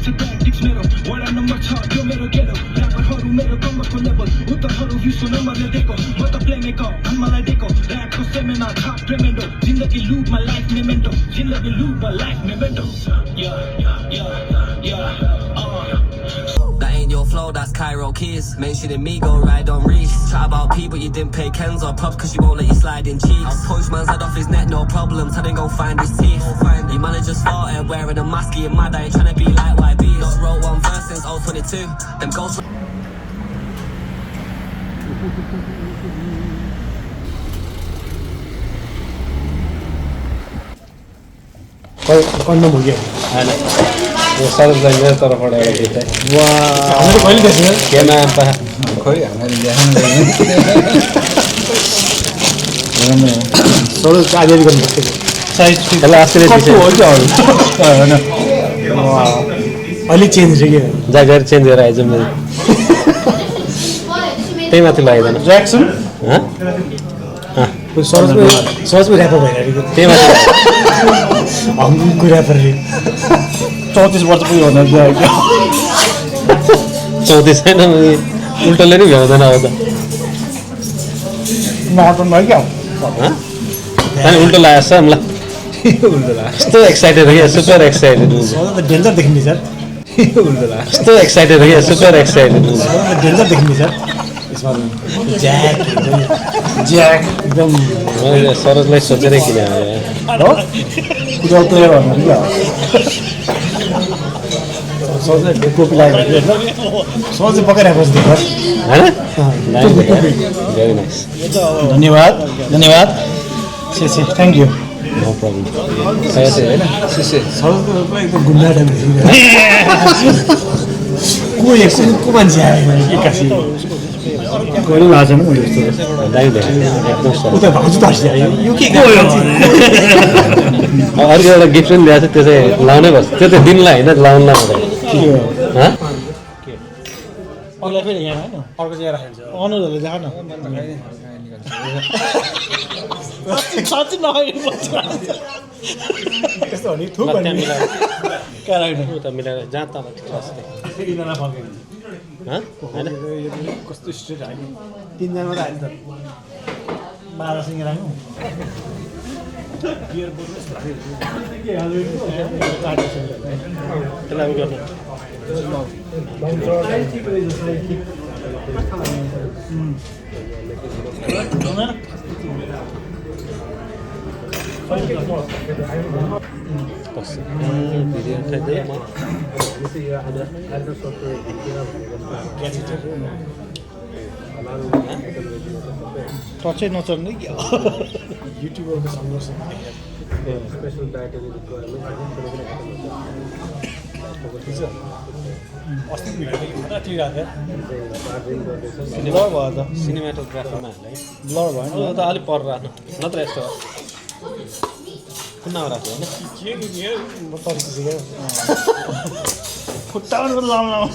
छ ट्याक्टिक्स मेरो वडा नम्बर 6 यो मेरो गेटो र्यापरहरू मेरो कम्बरको लेभल उत्तरहरू विश्व नम्बरले दिएको म त प्लेमेकर मलाई दिएको र्यापको सेमिनार छाप ट्रेमेन्डो जिन्दगी लुपमा लाइफ मेमेन्टो जिन्दगी लुपमा life memento That ain't your flow, that's Cairo Keys. Mentioning me, go ride on Reese. Chat about people, you didn't pay Ken's or props cause you won't let you slide in cheeks. I'll punch man's head off his neck, no problem. Tell him go find his teeth. You managers started wearing a mask, you're mad, I ain't tryna be like YB. Not wrote one verse since 022. Them ghosts. Condom हो गया यो सरसलाई मेरो तर्फबाट एउटा गीत है हामीले कहिले देख्छौँ के नाम त खोइ हामीले देखाउनु सरस आजरी गर्नुपर्छ साइज यसलाई आजकल कस्तो हो क्या होइन अलिक चेन्ज छ कि जागर चेन्ज गरेर आइज मैले त्यही माथि लगाइदिनु ज्याक्सन सरसको ऱ्यापर भइरहेको त्यही माथि हाम्रो ऱ्यापर 34 वर्ष पुग्यो भन्दा 34 छैन उल्टोले नि भ्याउँदैन अब त नटन भयो क्या अनि उल्टो लागेको छ मलाई उल्टो लाग्यो कस्तो एक्साइटेड हो क्या सुपर एक्साइटेड हुन्छ डेन्जर देखिन्छ सर उल्टो लाग्यो कस्तो एक्साइटेड हो क्या सुपर एक्साइटेड हुन्छ डेन्जर देखिन्छ सर यसमा ज्याक एकदम मैले सरसलाई सोचेरै किन हो कुदाउ त भन्नु क्या सोच्दै टोपी लगाएको सोच्दै पकाइरहेको होइन भेरी नाइस धन्यवाद थ्याङ्क यू नो प्रब्लम होइन एकदम गुन्डा टाइम को एकछिन को मान्छे आयो एक्कासी कहिले भएको छैन मैले यस्तो उता भाउजू त यो के अर्को एउटा गिफ्ट पनि ल्याएको छ त्यो चाहिँ लाउनै पर्छ त्यो चाहिँ दिनलाई होइन लाउनुलाई अर्लाई फेरि यहाँ होइन अर्को चाहिँ राखेको छ अनुजहरूले देखाउ न साँच्चै नखाइदिनुपर्छ यस्तो हो नि थुक भन्ने उता मिलाएर जहाँ तल कस्तो स्ट्रेट हाल्यो 3 जना मात्रै हाल्यो त 12 सिंह राख्नु बियर बोल्नुहोस् त्यसलाई उयो गर्नु टचै नचल्ने कि युट्युबरको सङ्घर्ष अस्ति ब्लर भयो त सिनेमाटोग्राफीमा हाल्यो ब्लर भयो है त अलिक पर राख्नु नत्र यस्तो कुन्नामा राख्नु होइन खुट्टामा लामो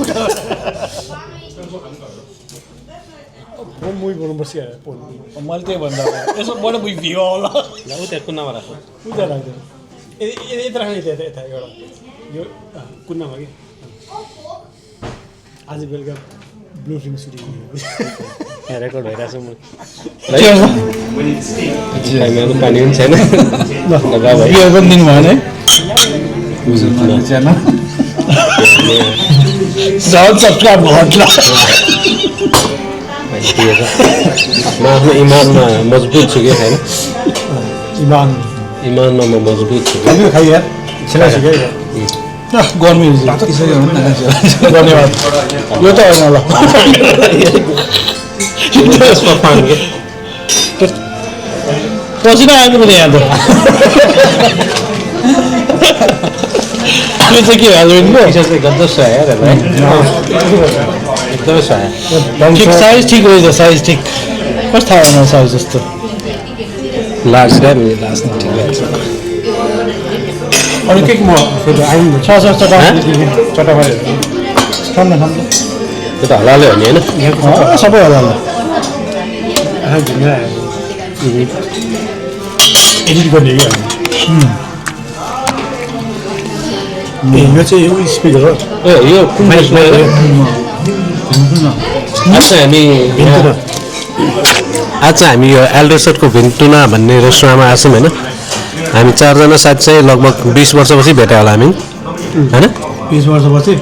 मुभी बनाउनुपर्छ मैले त्यही भन्दा यसो बढी मुभी भियो होला ऊ त्यहाँ कुन्नामा राख्नु उता राख्दैन यता राख्ने यता एउटा यो कुन्नामा कि आज बेलुका ब्लू फिल्म सुटिङ यहाँ रेकर्ड भइरहेको छ म पानी पनि छैन बियर पनि दिनु भएन है सब्सक्राइब गर्नु म आफ्नो इमानमा मजबुत छु कि होइन इमानमा म मजबुत छु खाइया गर्मी धन्यवाद यो त होइन ल पसिना आएको पनि यहाँ त यो चाहिँ के हाल्नु चाहिँ गजब सुहायो एकदमै सुहायो साइज ठिक रहेछ साइज ठिक कस्तो थाहा भएन साइज जस्तो लार्ज क्या लार्ज ठिक लाग्छ अरू के म फेरि आइनु छ चटा ठन्डा त्यो त हलाले हो नि होइन सबै होला एडिट गर्ने कि यो चाहिँ यो स्पिकर हो ए यो कुन देशमा हो? आज चाहिँ हामी यो एल्डरसटको भिन्टुना भन्ने रेस्टुरेन्टमा आछौँ होइन हामी 4 जना साथी चाहिँ लगभग 20 वर्षपछि भेट्यो होला हामी होइन 20 वर्षपछि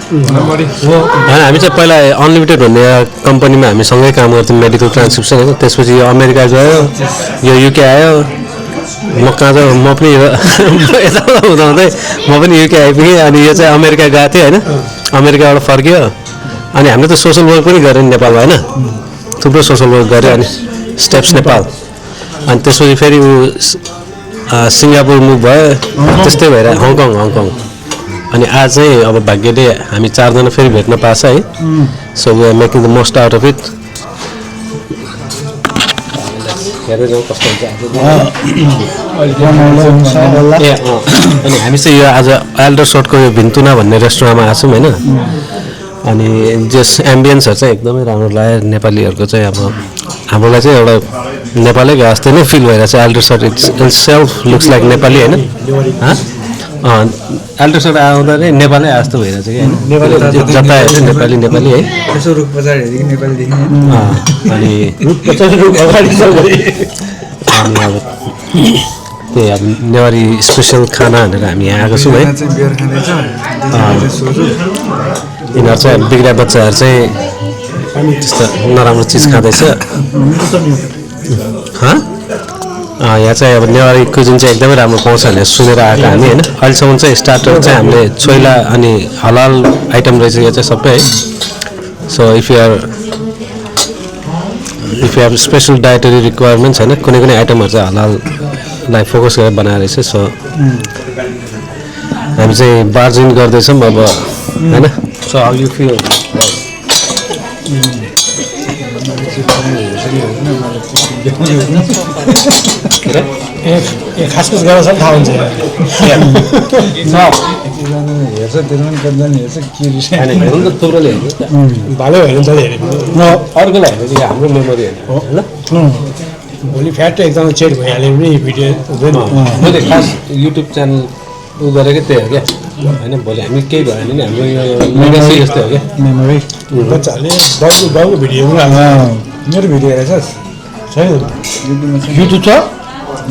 होइन हामी चाहिँ पहिला अनलिमिटेड भन्ने कम्पनीमा हामी सँगै काम गर्थ्यौँ मेडिकल ट्रान्सक्रिप्सन होइन त्यसपछि यो अमेरिका गयो यो युके आयो म कहाँ चाहिँ म पनि यता हुँदाहुँदै म पनि युके आइपुगेँ अनि यो चाहिँ अमेरिका गएको थियो होइन अमेरिकाबाट फर्क्यो अनि हामीले त सोसल वर्क पनि गऱ्यौँ नेपालमा होइन थुप्रो सोसल वर्क गऱ्यो अनि स्टेप्स नेपाल अनि त्यसपछि फेरि ऊ सिङ्गापुर मुभ भयो त्यस्तै भएर हङकङ अनि आज चाहिँ अब भाग्यले हामी 4 जना फेरि भेट्न पाछ है so we are making the most out of it अनि हामी चाहिँ यो आज एल्डरसटको यो भिन्टुना भन्ने रेस्टुरेन्टमा आछौँ होइन अनि जस एम्बियन्सहरू चाहिँ एकदमै राम्रो लाग्यो नेपालीहरूको चाहिँ अब हाम्रोलाई चाहिँ एउटा नेपालैको जस्तै नै फिल भइरहेको छ एल्डरसट itself looks like Nepali होइन एल्डरसट आउँदा नै नेपालै जस्तो भइरहेको छ कि होइन जता हेर्छ नेपाली नेपाली है यसो रुख पछाडि हेरेको नेपाली देखिने अनि अब त्यही अब नेवारी स्पेसल खाना भनेर हामी यहाँ आएको छौँ है चाहिँ बियर खाँदैछ यिनीहरू चाहिँ बिग्रा बच्चाहरू चाहिँ त्यस्तो नराम्रो चिज खाँदैछ यहाँ चाहिँ अब नेवारी कुजिन चाहिँ एकदमै राम्रो पाउँछ भनेर सुनेर आएको हामी होइन अहिलेसम्म चाहिँ स्टार्टर चाहिँ हामीले छोइला अनि हलाल आइटम रहेछ यो चाहिँ सबै है so if you have special dietary requirements होइन कुनै कुनै आइटमहरू चाहिँ हलाललाई फोकस गरेर बनाएर रहेछ सो हामी चाहिँ बार्जिन गर्दैछौँ अब होइन सो हाउ यु फिल खासखुस गरेर सब थाहा हुन्छ हेर्छ त्यो पनि कतिजना हेर्छ के हेर्नु त थुप्रोले हेर्नु भालै हेर्नु त हेरेको अर्कोलाई हेर्नु हाम्रो मेमोरी हेर्नु होइन भोलि फ्याट एकदम चेट भइहाल्यो भने भिडियो हुँदैन मैले खास युट्युब च्यानल उ गरेकै त्यही हो क्या होइन भोलि हामी केही भयो भने हाम्रो यो लेगासी जस्तै हो क्या मेमोरी बच्चाहरूले बाउको भिडियो पनि हाल्छ मेरो भिडियो हेरेछस् छैन युट्युबमा छ युट्युब छ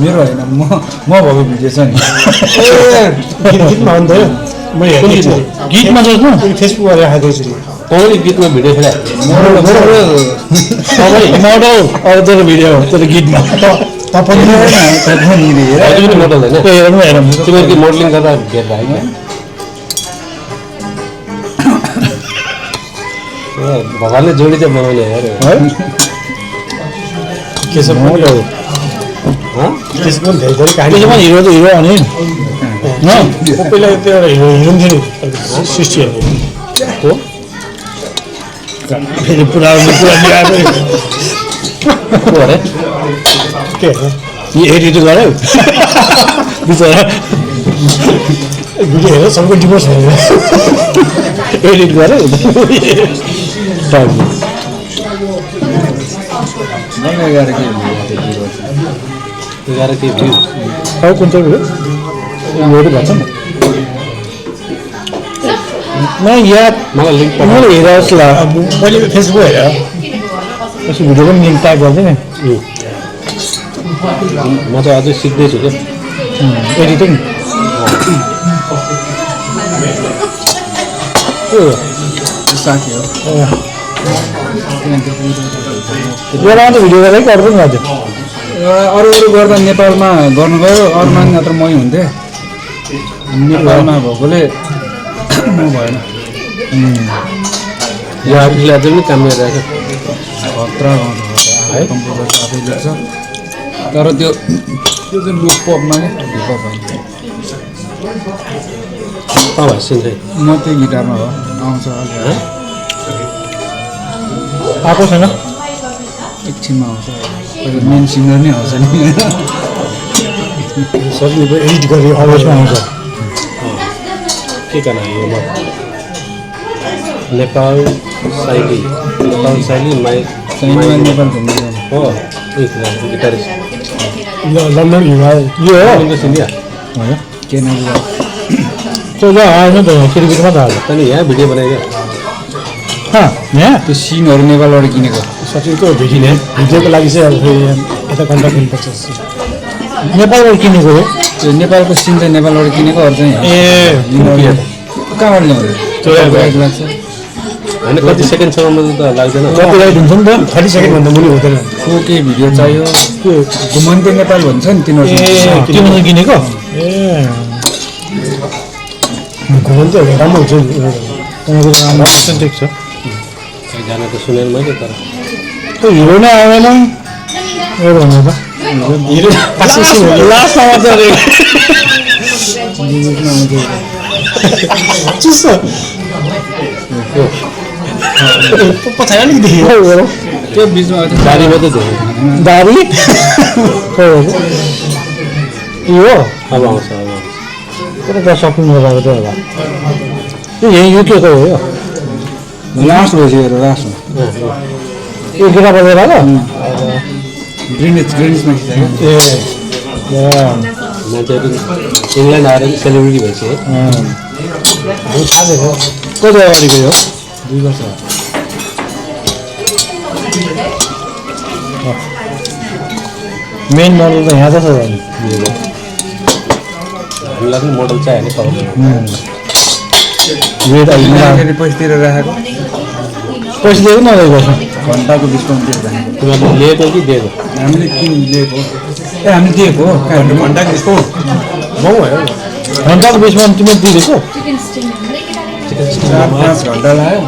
मेरो होइन म भएको भिडियो छ नि गीतमा हो नि त मैले हेर्छु गीतमा सोच्नु फेसबुकमा राखेको छु कहिले गीतमा भिडियो खेला मोडल अब तेरो भिडियो हो तेरो गीतमा पनि मोडल होइन हेर्नु हेरौँ तिमीहरू मोडलिङ गर्दा भेट भयो क्या भगवान्ले जोडी चाहिँ बनाउने हेऱ्यो के छ मोडल त्यसको पनि धेरै कहानी हिरो त हिरो अनि पहिला त्यो एउटा हिरो थियो नि सृष्टि हो फेरि पुरा अरे के एडिट गर्यो बिचरा भिडियो हेरेर सबैको डिभोर्स भयो एडिट गर्यो के भ्यू अब कुन चाहिँ भिडियो भन्छ न याद मलाई लिङ्क मैले हेरेर जस्तो लाग्यो मैले फेसबुक हेरेर यसो भिडियो पनि लिङ्क ट्याग गर्दैन म चाहिँ अझै सिक्दैछु क्या एडिटिङ साथी हो एउटा मात्रै भिडियो गरेर अरू पनि गर्थ्यो अरू गर्दा नेपालमा गर्नुभयो अरूमा नत्र मै हुन्थेँ नेपालमा भएकोले म भएन यो आफूले अझै पनि काम गरिरहेको खतरा है कम्प्युटर आफै लेख्छ तर त्यो चाहिँ लुक पपमा क्या हिपहप होइन भाषण चाहिँ म त्यही गिटारमा हो आउँछ अलिक आएको छैन एकछिनमा आउँछ पहिला मेन सिङ्गर नै आउँछ नि सबले एडिट गरेर अवाजमा आउँछ के का नाम हो नेपाल शैली माई नेपाल घुम्नु जानु हो गिटारिस्ट लन्डन यो हो इन्डिया केनाली त्यो त आएन त यहाँ किरकिट मात्र आएको अनि यहाँ भिडियो बनाइदियो यहाँ त्यो सिनहरू नेपालबाट किनेको सचिनको भिडियोको लागि चाहिँ अब फेरि यता कन्ट्याक्ट दिनुपर्छ नेपालबाट किनेको हो त्यो नेपालको सिन चाहिँ नेपालबाट किनेको अरू चाहिँ कहाँबाट ल्याउँदै त्यो लाग्छ होइन कति सेकेन्डसम्म त लाग्दैन कपिराइट हुन्छ नि त 30 सेकेन्डभन्दा मुनि हुँदैन केही भिडियो चाहियो त्यो घुमन्ते नेपाल भन्छ नि तिनीहरू तिमीले किनेको घुमन्ते राम्रो हुन्छ ठिक छ गाना त सुनेन मैले तर त्यो हिरो नै आएन एउटा भन्नु त हिरो लास्टमा मात्र चिसो पछाडि अलिक देखियो त्यो बिचमा गाडी मात्रै थियो दारी यो अब आउँछ कता सपिङ गरेर चाहिँ होला यो यहीँ युकेको हो यो लास्ट भइसक्यो लास्टमा यो गिरा बजेर आएको ग्रिनिजमा खिचाएको मान्छेहरू इङ्ल्यान्ड आएर सेलिब्रिटी भइसक्यो थाहा छैन कति अगाडिको यो 2 वर्ष मेन मोडल त यहाँ छ हामीलाई पनि मोडल चाहियो नि कलर वेट फेरि पैसा तिरेर राखेको पैसा दिएको नदिएको घन्टाको डिस्काउन्ट दिएर राखेको तिमीहरूले लिएको कि दिएको हामीले किन लिएको ए हामीले दिएको हो घन्टाको डिस्काउन्ट भाउ भयो घन्टाको बिचमा तिमीले दिइदिएको 4-5 घन्टा लाग्यो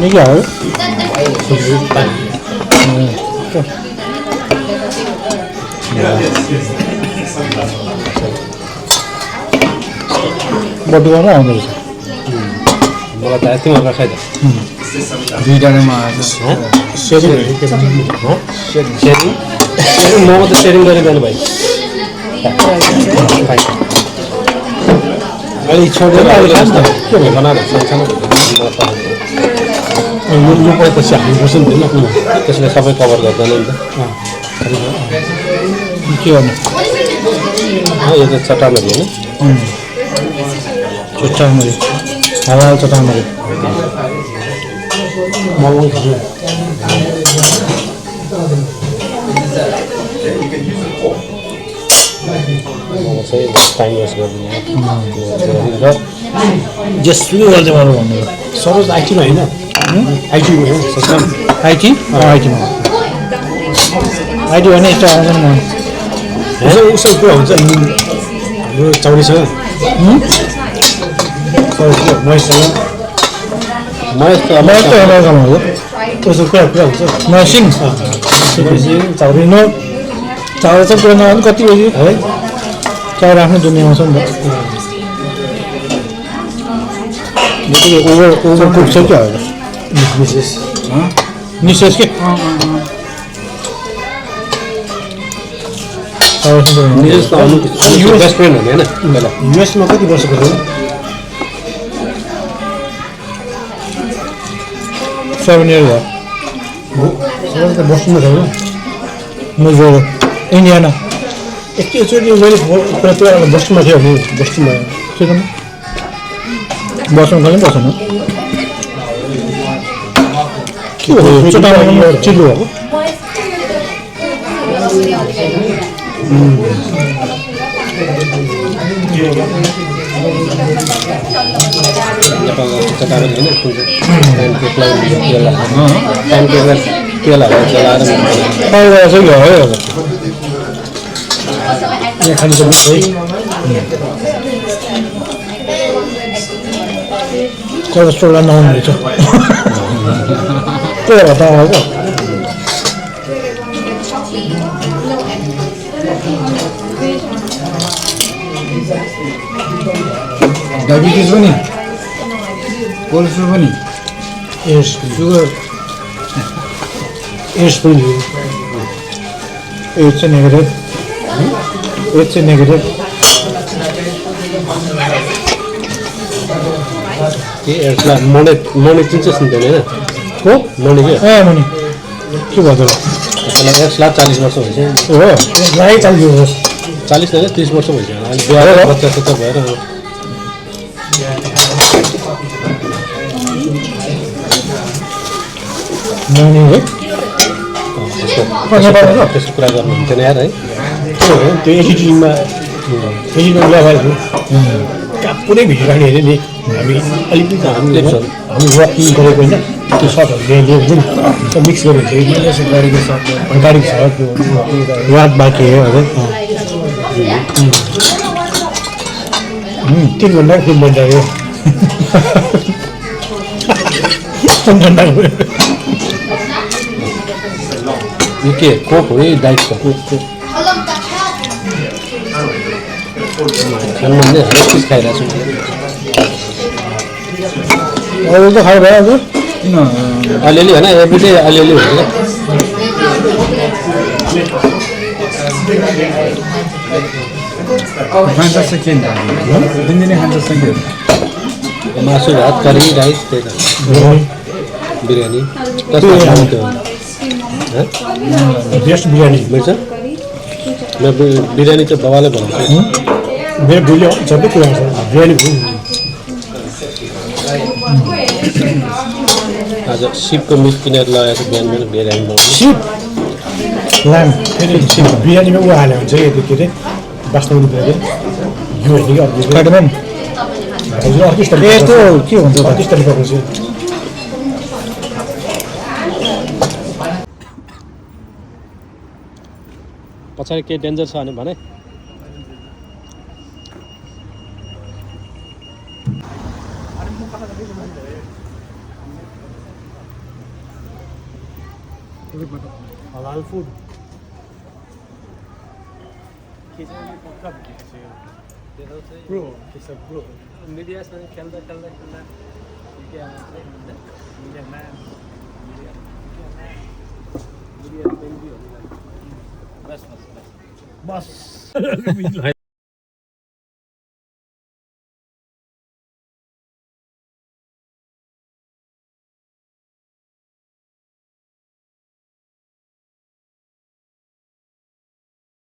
नि क्या हो बटुवामा आउँदो रहेछ मलाई त तिमीहरूलाई खाइ त दुईजनामा आएको सेरिङ सेयरिङ म त सेयरिङ गरेर जानु भाइ अहिले छोडेर अहिले खान्छ त के भयो बनाएर सानो यो पछि हाल्नुपर्छ नि होइन त्यसले सबै कभर गर्दैन नि त के गर्नु यो त चट्टानहरू होइन चट्टानमरी हावाल चट्टानमरी मलाउ खानु चाहिँ टाइम वेस्ट गरिदिने जेसुकै गर्दै मलाई भन्नु सरोज आइटीमा होइन आइटी होइन आइटी आइटीमा आइटी भने यस्तो आउँदैन म उसो कुरा हुन्छ हाम्रो चौरीसँग महेशसँग महेश त अमेरिकामा हो उसो कुरा हुन्छ नर्सिङ चौरी न चाउर चाहिँ कुरा नभए कति बजी है चाउर आफ्नो दुनियाँमा छ नि त ओभर कुक छ क्या निशेष के निशेष त आउनु बेस्ट फ्रेन्ड हो नि होइन युएसमा कति वर्षको थियो 7 years भयो बस्नुमा छैन मिजोरम इन्डियाना एकचोटि मैले कुरा बस्नुमा थियो भने बस्नुमा के गर्नु बस्नु पनि बसेन के हो चिल्लो हो नेपालको चटारो होइन प्यानकेकलाई प्यानकेकलाई तेल हालेर चलाएर चाहिँ हो यहाँ खानु सक्नु है कोलेस्ट्रोल नहुने रहेछ त्यही भएर त आएको डायबिटिज पनि कोलेस्ट्रोल पनि एड्स सुगर एड्स पनि एड्स चाहिँ नेगेटिभ एड्स चाहिँ नेगेटिभ के यसलाई मर्ने चिन्छ नि त होइन हो मैले के मुनि के भन्छ त्यसलाई 1,40,000 वर्ष भइसक्यो हो लागे चाल्यो 40 होइन 30 वर्ष भइसक्यो अहिले बिहा बच्चा सच्चा भएर मुनि है त्यसको कुरा गर्नुहुन्थेन यार है त्यो एडिटिङमा लगाएको पुरै भिडियो राख्ने हेऱ्यो नि हामी अलिकति हामी वकिङ गरेको होइन त्यो सर्टहरू ल्याइदियो हुन्छ नि त्यो मिक्स गरेको थियो मैले यसो गरेको सर्ट गाडीको सर्ट याद बाँकी हो है 3 घन्टा फिल्म बनिरहेको 3 घन्टा यो के कोक हो है डाइट कोक खानु मन हरेक चिज खाइरहेको छु अरू त खायो भयो हजुर किन अलिअलि होइन एभ्रिडे अलिअलि हुन्छ खान्छ चाहिँ के दिनदिनै खान्छ चाहिँ के क्या मासु भात करी राइस त्यही त बिरयानी कस्तो खानु त्यो बेस्ट बिरयानी मिल्छ म बिरयानी चाहिँ बाबाले बनाउँछु मेरो भुल्यो सबै कुरा छ बिरयानी आज सिपको मिट किनेर लगाएको बिहान बिहान बिरयानी बनाउँछु सिप लाम फेरि सिप बिरयानीमा ऊ हाल्यो हुन्छ यति के अरे बासमती बिरयानी यो होइन कि अर्को कार्डमम हजुर 38 तारिक यस्तो के हुन्छ 38 तारिक पर्छ पछाडि केही डेन्जर छ भने halal food bro it's a bro media खेल्दा बस